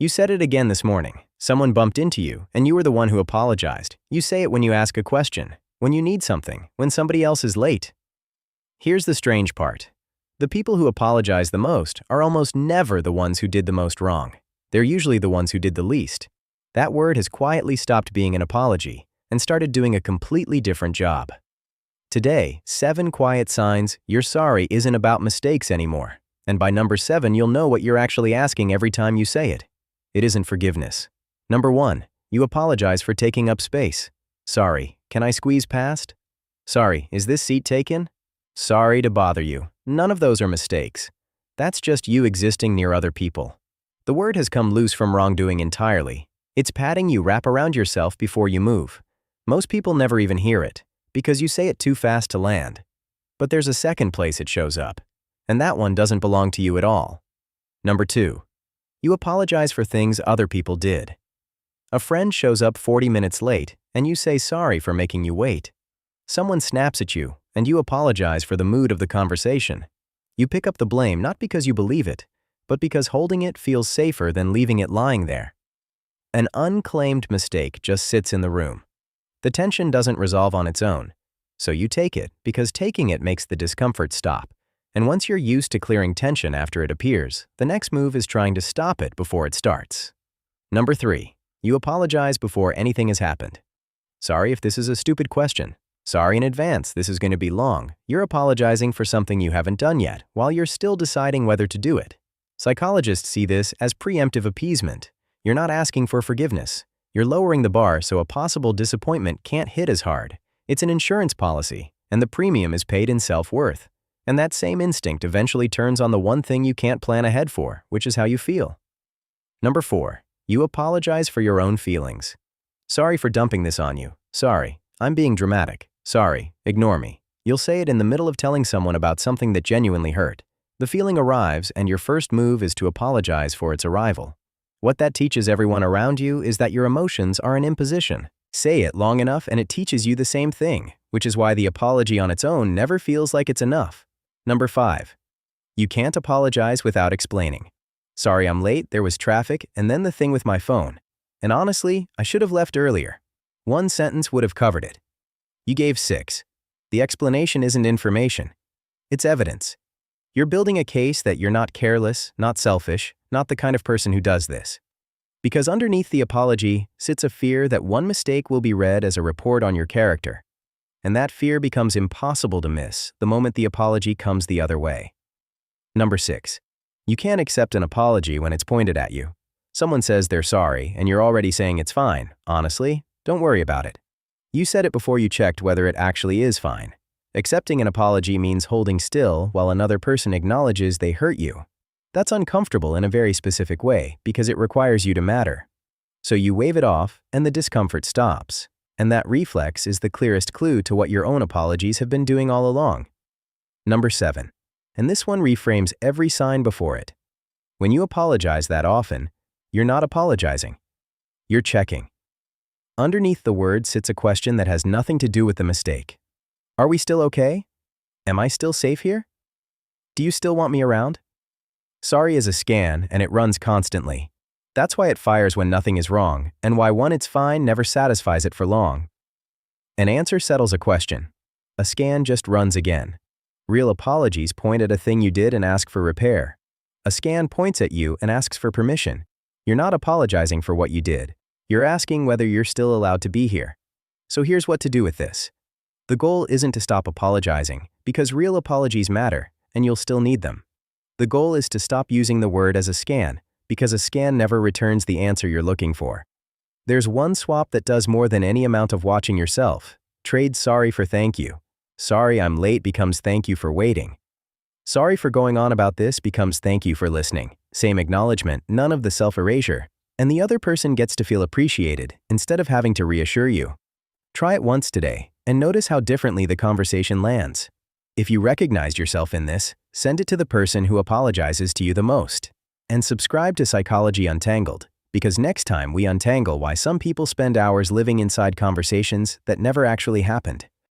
You said it again this morning. Someone bumped into you, and you were the one who apologized. You say it when you ask a question, when you need something, when somebody else is late. Here's the strange part. The people who apologize the most are almost never the ones who did the most wrong. They're usually the ones who did the least. That word has quietly stopped being an apology and started doing a completely different job. Today, 7 quiet signs you're sorry isn't about mistakes anymore. And by number 7, you'll know what you're actually asking every time you say it. It isn't forgiveness. Number 1, you apologize for taking up space. Sorry, can I squeeze past? Sorry, is this seat taken? Sorry to bother you. None of those are mistakes. That's just you existing near other people. The word has come loose from wrongdoing entirely. It's padding you wrap around yourself before you move. Most people never even hear it, because you say it too fast to land. But there's a second place it shows up, and that one doesn't belong to you at all. Number 2, you apologize for things other people did. A friend shows up 40 minutes late, and you say sorry for making you wait. Someone snaps at you, and you apologize for the mood of the conversation. You pick up the blame not because you believe it, but because holding it feels safer than leaving it lying there. An unclaimed mistake just sits in the room. The tension doesn't resolve on its own, so you take it because taking it makes the discomfort stop. And once you're used to clearing tension after it appears, the next move is trying to stop it before it starts. Number 3, you apologize before anything has happened. Sorry if this is a stupid question. Sorry in advance, this is going to be long. You're apologizing for something you haven't done yet, while you're still deciding whether to do it. Psychologists see this as preemptive appeasement. You're not asking for forgiveness. You're lowering the bar so a possible disappointment can't hit as hard. It's an insurance policy, and the premium is paid in self-worth. And that same instinct eventually turns on the one thing you can't plan ahead for, which is how you feel. Number 4, you apologize for your own feelings. Sorry for dumping this on you. Sorry, I'm being dramatic. Sorry, ignore me. You'll say it in the middle of telling someone about something that genuinely hurt. The feeling arrives, and your first move is to apologize for its arrival. What that teaches everyone around you is that your emotions are an imposition. Say it long enough and it teaches you the same thing, which is why the apology on its own never feels like it's enough. Number 5, you can't apologize without explaining. Sorry I'm late, there was traffic, and then the thing with my phone. And honestly, I should have left earlier. One sentence would have covered it. You gave 6. The explanation isn't information. It's evidence. You're building a case that you're not careless, not selfish, not the kind of person who does this. Because underneath the apology sits a fear that one mistake will be read as a report on your character. And that fear becomes impossible to miss the moment the apology comes the other way. Number 6, you can't accept an apology when it's pointed at you. Someone says they're sorry, and you're already saying it's fine. Honestly, don't worry about it. You said it before you checked whether it actually is fine. Accepting an apology means holding still while another person acknowledges they hurt you. That's uncomfortable in a very specific way because it requires you to matter. So you wave it off, and the discomfort stops. And that reflex is the clearest clue to what your own apologies have been doing all along. Number 7, and this one reframes every sign before it. When you apologize that often, you're not apologizing. You're checking. Underneath the word sits a question that has nothing to do with the mistake. Are we still okay? Am I still safe here? Do you still want me around? Sorry is a scan, and it runs constantly. That's why it fires when nothing is wrong, and why one "it's fine" never satisfies it for long. An answer settles a question. A scan just runs again. Real apologies point at a thing you did and ask for repair. A scan points at you and asks for permission. You're not apologizing for what you did. You're asking whether you're still allowed to be here. So here's what to do with this. The goal isn't to stop apologizing, because real apologies matter, and you'll still need them. The goal is to stop using the word as a scan, because a scan never returns the answer you're looking for. There's one swap that does more than any amount of watching yourself. Trade sorry for thank you. Sorry I'm late becomes thank you for waiting. Sorry for going on about this becomes thank you for listening. Same acknowledgement, none of the self-erasure. And the other person gets to feel appreciated instead of having to reassure you. Try it once today and notice how differently the conversation lands. If you recognized yourself in this, send it to the person who apologizes to you the most. And subscribe to Psychology Untangled, because next time we untangle why some people spend hours living inside conversations that never actually happened.